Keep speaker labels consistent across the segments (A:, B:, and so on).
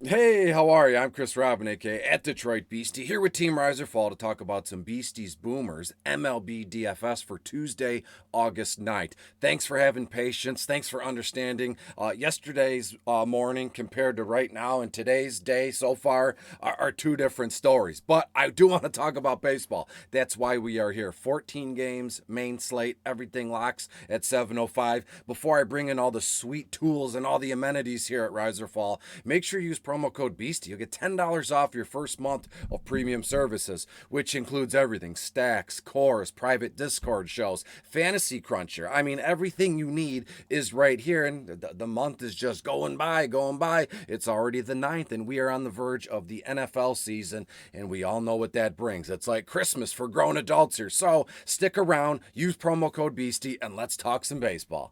A: Hey, how are you? I'm Chris Robin, aka at Detroit Beastie, here with Team Riser Fall to talk about some Beasties Boomers MLB DFS for Tuesday, August 9th. Thanks for having patience. Thanks for understanding. Yesterday's morning compared to right now and today's day so far are two different stories. But I do want to talk about baseball. That's why we are here. 14 games, main slate, everything locks at 7:05. Before I bring in all the sweet tools and all the amenities here at Riser Fall, make sure you use promo code Beastie. You'll get $10 off your first month of premium services, which includes everything: stacks, cores, private Discord shows, Fantasy Cruncher. I mean, everything you need is right here. And the month is just going by, going by. It's already the 9th, and we are on the verge of the NFL season, and we all know what that brings. It's like Christmas for grown adults here. So stick around, use promo code Beastie, and let's talk some baseball.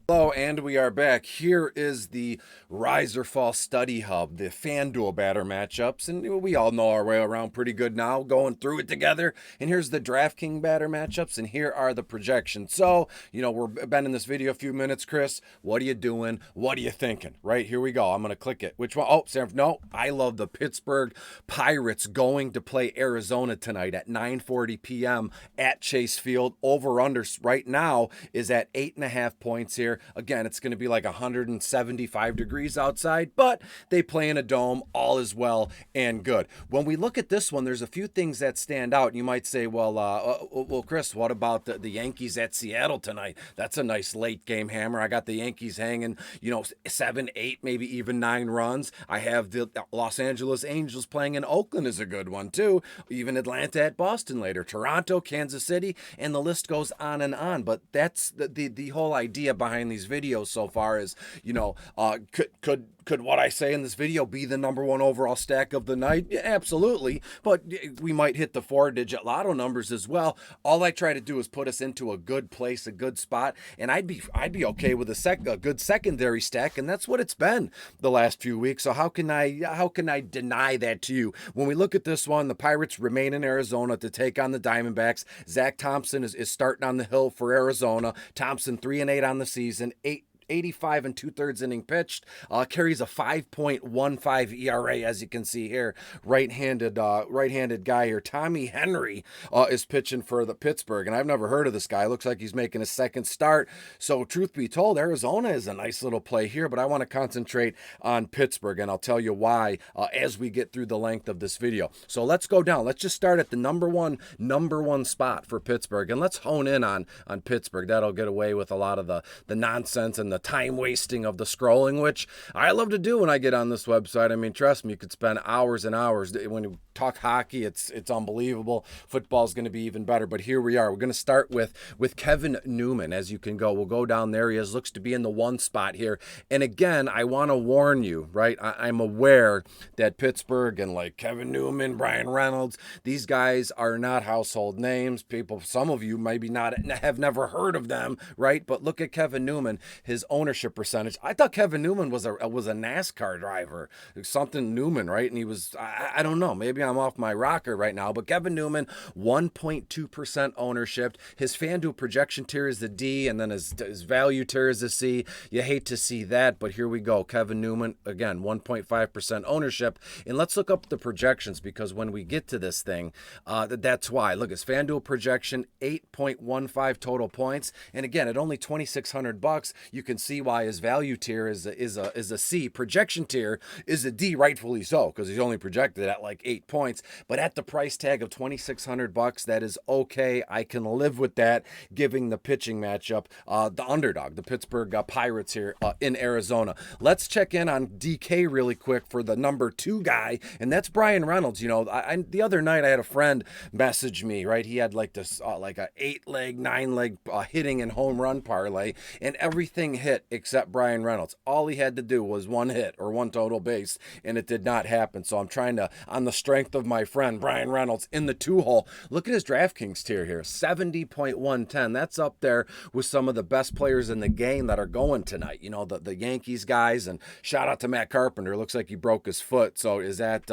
A: Hello, and we are back. Here is the Riser Fall Study Hub, the FanDuel batter matchups, and we all know our way around pretty good now, going through it together. And here's the DraftKings batter matchups, and here are the projections. So, we've been in this video a few minutes, Chris. What are you doing? What are you thinking? Right, here we go. I'm going to click it. Which one? Oh, no, I love the Pittsburgh Pirates going to play Arizona tonight at 9:40 p.m. at Chase Field. Over-under right now is at 8.5 points here. Again, it's going to be like 175 degrees outside, but they play in a dome. All is well and good. When we look at this one, there's a few things that stand out. You might say, well, Chris, what about the Yankees at Seattle tonight? That's a nice late game hammer. I got the Yankees hanging, 7, 8, maybe even 9 runs. I have the Los Angeles Angels playing in Oakland is a good one too. Even Atlanta at Boston later, Toronto, Kansas City, and the list goes on and on. But that's the whole idea behind these videos so far is, could what I say in this video be the number one overall stack of the night? Yeah, absolutely. But we might hit the 4-digit lotto numbers as well. All I try to do is put us into a good place, a good spot, and I'd be okay with a good secondary stack, and that's what it's been the last few weeks. So how can I deny that to you? When we look at this one, the Pirates remain in Arizona to take on the Diamondbacks. Zach Thompson is starting on the hill for Arizona. Thompson 3-8 on the season, 85 and 2/3 inning pitched, carries a 5.15 ERA, as you can see here. Right-handed guy here. Tommy Henry is pitching for the Pittsburgh, and I've never heard of this guy. Looks like he's making a second start. So truth be told, Arizona is a nice little play here, but I want to concentrate on Pittsburgh, and I'll tell you why as we get through the length of this video. So let's go down. Let's just start at the number one spot for Pittsburgh, and let's hone in on Pittsburgh. That'll get away with a lot of the nonsense and the time wasting of the scrolling, which I love to do when I get on this website. I mean, trust me, you could spend hours and hours. When you talk hockey, it's unbelievable. Football's going to be even better, but here we are. We're going to start with Kevin Newman. As you can go, we'll go down there. He looks to be in the one spot here. And again, I want to warn you, right? I'm aware that Pittsburgh and like Kevin Newman, Brian Reynolds, these guys are not household names. Some of you maybe not have never heard of them, right? But look at Kevin Newman, his ownership percentage. I thought Kevin Newman was a NASCAR driver, something Newman, right? And he was, I don't know, maybe I'm off my rocker right now, but Kevin Newman, 1.2% ownership. His FanDuel projection tier is the D, and then his value tier is the C. You hate to see that, but here we go. Kevin Newman, again, 1.5% ownership. And let's look up the projections, because when we get to this thing, that's why. Look, his FanDuel projection, 8.15 total points. And again, at only $2,600, you can see why his value tier is a C. Projection tier is a D, rightfully so, because he's only projected at like 8 points. But at the price tag of $2,600, that is okay. I can live with that, giving the pitching matchup the underdog, the Pittsburgh Pirates here in Arizona. Let's check in on DK really quick for the number 2 guy, and that's Brian Reynolds. The other night I had a friend message me, right? He had like this like a 8-leg, 9-leg hitting and home run parlay, and everything hit except Brian Reynolds. All he had to do was one hit or one total base, and it did not happen. So I'm trying to, on the strength of my friend Brian Reynolds in the 2-hole, look at his DraftKings tier here, 70.110. That's up there with some of the best players in the game that are going tonight. The Yankees guys, and shout out to Matt Carpenter. Looks like he broke his foot. So is that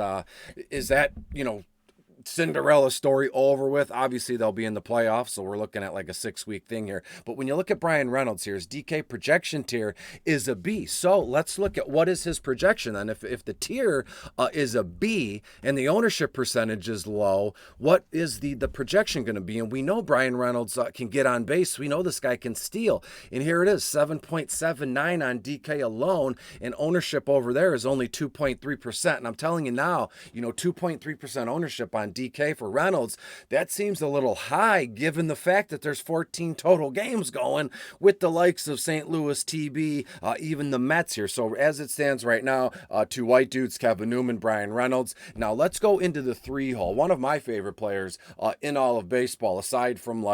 A: Cinderella story over with. Obviously, they'll be in the playoffs, so we're looking at like a 6-week thing here. But when you look at Brian Reynolds here, his DK projection tier is a B. So let's look at what is his projection then. If the tier is a B and the ownership percentage is low, what is the projection going to be? And we know Brian Reynolds can get on base. We know this guy can steal. And here it is, 7.79 on DK alone, and ownership over there is only 2.3%. And I'm telling you now, 2.3% ownership on DK for Reynolds, that seems a little high given the fact that there's 14 total games going with the likes of St. Louis, TB, even the Mets here. So as it stands right now, two white dudes, Kevin Newman, Brian Reynolds. Now let's go into the 3-hole. One of my favorite players in all of baseball, aside from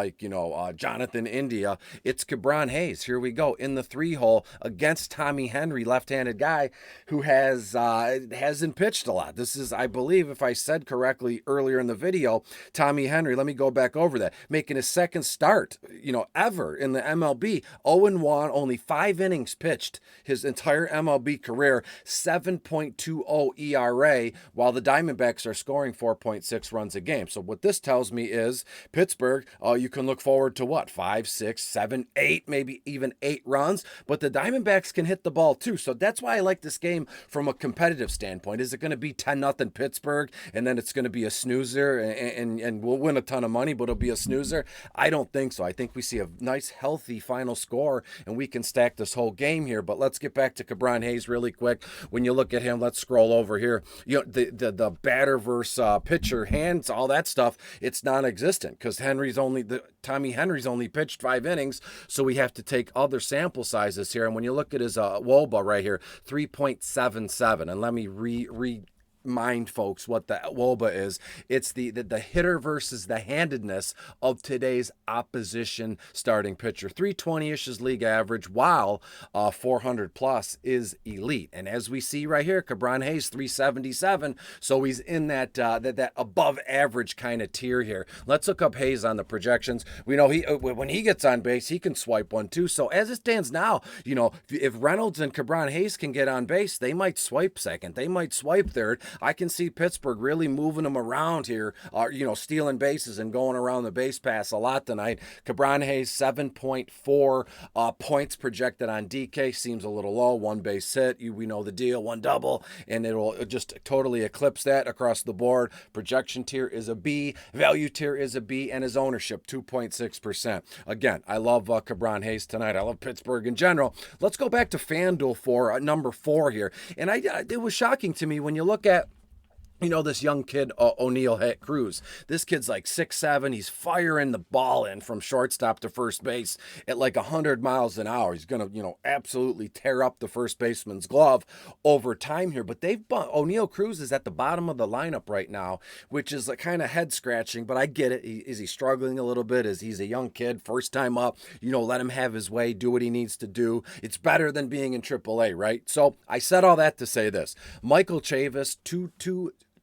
A: Jonathan India, it's Cabron Hayes. Here we go in the 3-hole against Tommy Henry, left-handed guy who hasn't pitched a lot. This is, I believe, if I said correctly earlier in the video, Tommy Henry, let me go back over that, making his second start, ever in the MLB, 0-1, only 5 innings pitched his entire MLB career, 7.20 ERA, while the Diamondbacks are scoring 4.6 runs a game. So what this tells me is Pittsburgh, you can look forward to what, 5, 6, 7, 8, maybe even 8 runs, but the Diamondbacks can hit the ball too. So that's why I like this game from a competitive standpoint. Is it going to be 10-0 Pittsburgh and then it's going to be a snoozer and we'll win a ton of money, but it'll be a snoozer? I don't think so. I think we see a nice, healthy final score, and we can stack this whole game here. But let's get back to Cabron Hayes really quick. When you look at him, let's scroll over here. The batter versus pitcher hands, all that stuff, it's non-existent because Tommy Henry's only pitched 5 innings, so we have to take other sample sizes here. And when you look at his WOBA right here, 3.77, and let me remind folks what the WOBA is. It's the hitter versus the handedness of today's opposition starting pitcher. 320-ish is league average, while 400 plus is elite. And as we see right here, Cabron Hayes 377, so he's in that above average kind of tier here. Let's look up Hayes on the projections. We know when he gets on base, he can swipe one too. So as it stands now, if Reynolds and Cabron Hayes can get on base, they might swipe second, they might swipe third. I can see Pittsburgh really moving them around here, stealing bases and going around the base pass a lot tonight. Cabron Hayes, 7.4 points projected on DK. Seems a little low. 1 base hit. We know the deal. 1 double. And it'll just totally eclipse that across the board. Projection tier is a B. Value tier is a B. And his ownership, 2.6%. Again, I love Cabron Hayes tonight. I love Pittsburgh in general. Let's go back to FanDuel for number 4 here. And it was shocking to me when you look at this young kid, O'Neal Cruz. This kid's like 6'7". He's firing the ball in from shortstop to first base at like 100 miles an hour. He's going to, absolutely tear up the first baseman's glove over time here. But O'Neal Cruz is at the bottom of the lineup right now, which is like kind of head scratching. But I get it. Is he struggling a little bit? He's a young kid, first time up? Let him have his way, do what he needs to do. It's better than being in AAA, right? So I said all that to say this: Michael Chavis,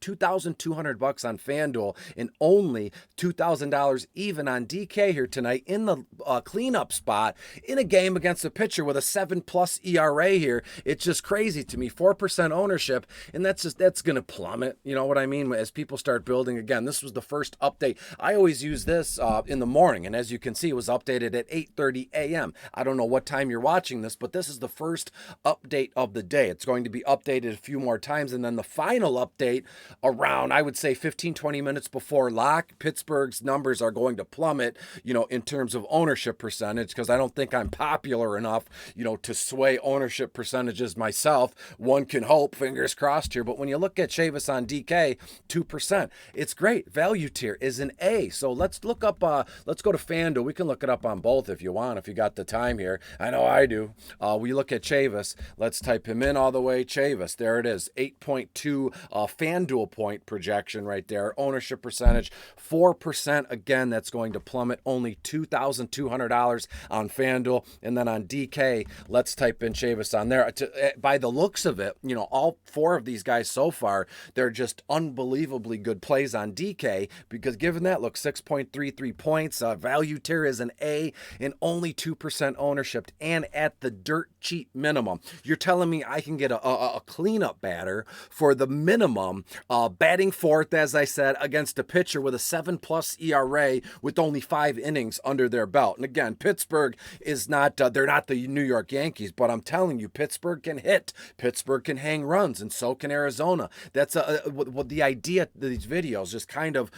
A: $2,200 on FanDuel and only $2,000 even on DK here tonight in the cleanup spot in a game against a pitcher with a 7+ ERA here. It's just crazy to me. 4% ownership, and that's going to plummet. You know what I mean? As people start building again, this was the first update. I always use this in the morning, and as you can see, it was updated at 8:30 a.m. I don't know what time you're watching this, but this is the first update of the day. It's going to be updated a few more times, and then the final update around, I would say, 15-20 minutes before lock. Pittsburgh's numbers are going to plummet, in terms of ownership percentage, because I don't think I'm popular enough, to sway ownership percentages myself. One can hope, fingers crossed here. But when you look at Chavis on DK, 2%, it's great. Value tier is an A. So let's look up, let's go to FanDuel. We can look it up on both if you want, if you got the time here. I know I do. We look at Chavis. Let's type him in all the way. Chavis, there it is, 8.2 FanDuel point projection right there. Ownership percentage 4%. Again, that's going to plummet. Only $2,200 on FanDuel. And then on DK, let's type in Chavis on there. By the looks of it, all 4 of these guys so far, they're just unbelievably good plays on DK, because given that, look, 6.33 points, value tier is an A, and only 2% ownership, and at the dirt cheap minimum. You're telling me I can get a cleanup batter for the minimum Batting fourth, as I said, against a pitcher with a 7+ ERA with only 5 innings under their belt. And again, Pittsburgh is not, they're not the New York Yankees, but I'm telling you, Pittsburgh can hit. Pittsburgh can hang runs, and so can Arizona. That's what the idea of these videos, just kind of,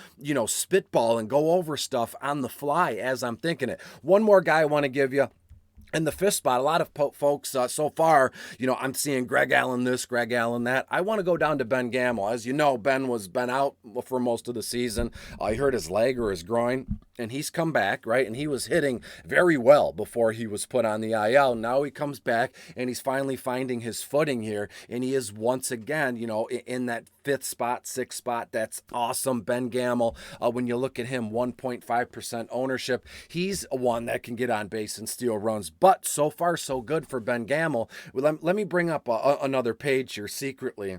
A: spitball and go over stuff on the fly as I'm thinking it. One more guy I want to give you. In the fifth spot, a lot of folks so far, I'm seeing Greg Allen this, Greg Allen that. I want to go down to Ben Gamel. As you know, Ben was out for most of the season. He hurt his leg or his groin, and he's come back, right? And he was hitting very well before he was put on the IL. Now he comes back, and he's finally finding his footing here, and he is once again, in that fifth spot, sixth spot. That's awesome. Ben Gamel, when you look at him, 1.5% ownership. He's one that can get on base and steal runs. But so far, so good for Ben Gamel. Let me bring up another page here secretly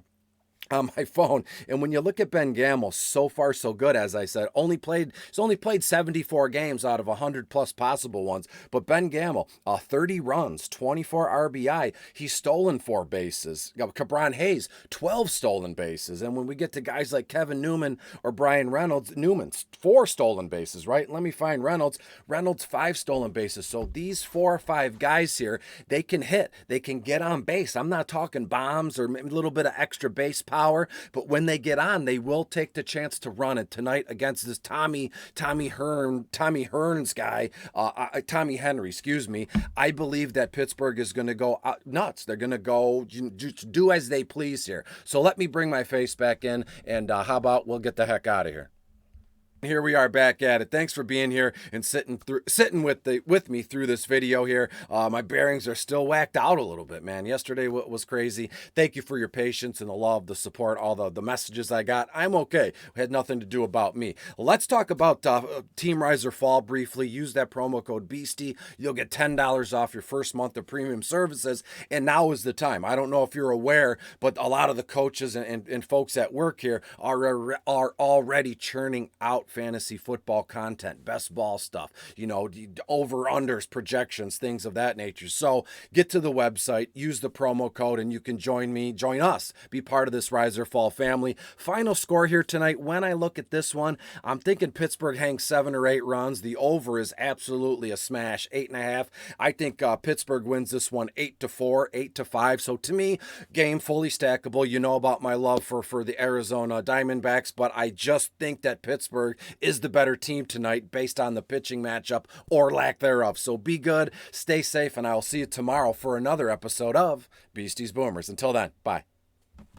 A: on my phone. And when you look at Ben Gamel, so far so good, as I said. He's only played 74 games out of 100+ possible ones. But Ben Gamel, 30 runs, 24 RBI. He's stolen 4 bases. Cabron Hayes, 12 stolen bases. And when we get to guys like Kevin Newman or Brian Reynolds, Newman's 4 stolen bases, right? Let me find Reynolds. Reynolds, 5 stolen bases. So these 4 or 5 guys here, they can hit. They can get on base. I'm not talking bombs or maybe a little bit of extra base power, but when they get on, they will take the chance to run it. Tonight against this Tommy Hearns guy, Tommy Henry, excuse me, I believe that Pittsburgh is going to go nuts. They're going to go just do as they please here. So let me bring my face back in, and how about we'll get the heck out of here. Here we are back at it. Thanks for being here and sitting with me through this video here. My bearings are still whacked out a little bit, man. Yesterday was crazy. Thank you for your patience and the love, the support, all the messages I got. I'm okay. It had nothing to do about me. Let's talk about Team Riser Fall briefly. Use that promo code BEASTIE. You'll get $10 off your first month of premium services. And now is the time. I don't know if you're aware, but a lot of the coaches and folks at work here are already churning out fantasy football content, best ball stuff, over-unders, projections, things of that nature. So get to the website, use the promo code, and you can join us, be part of this Rise or Fall family. Final score here tonight, when I look at this one, I'm thinking Pittsburgh hangs 7 or 8 runs. The over is absolutely a smash, 8.5. I think Pittsburgh wins this one 8-4, 8-5. So to me, game fully stackable. You know about my love for the Arizona Diamondbacks, but I just think that Pittsburgh is the better team tonight based on the pitching matchup or lack thereof. So be good, stay safe, and I'll see you tomorrow for another episode of Beasties Boomers. Until then, bye.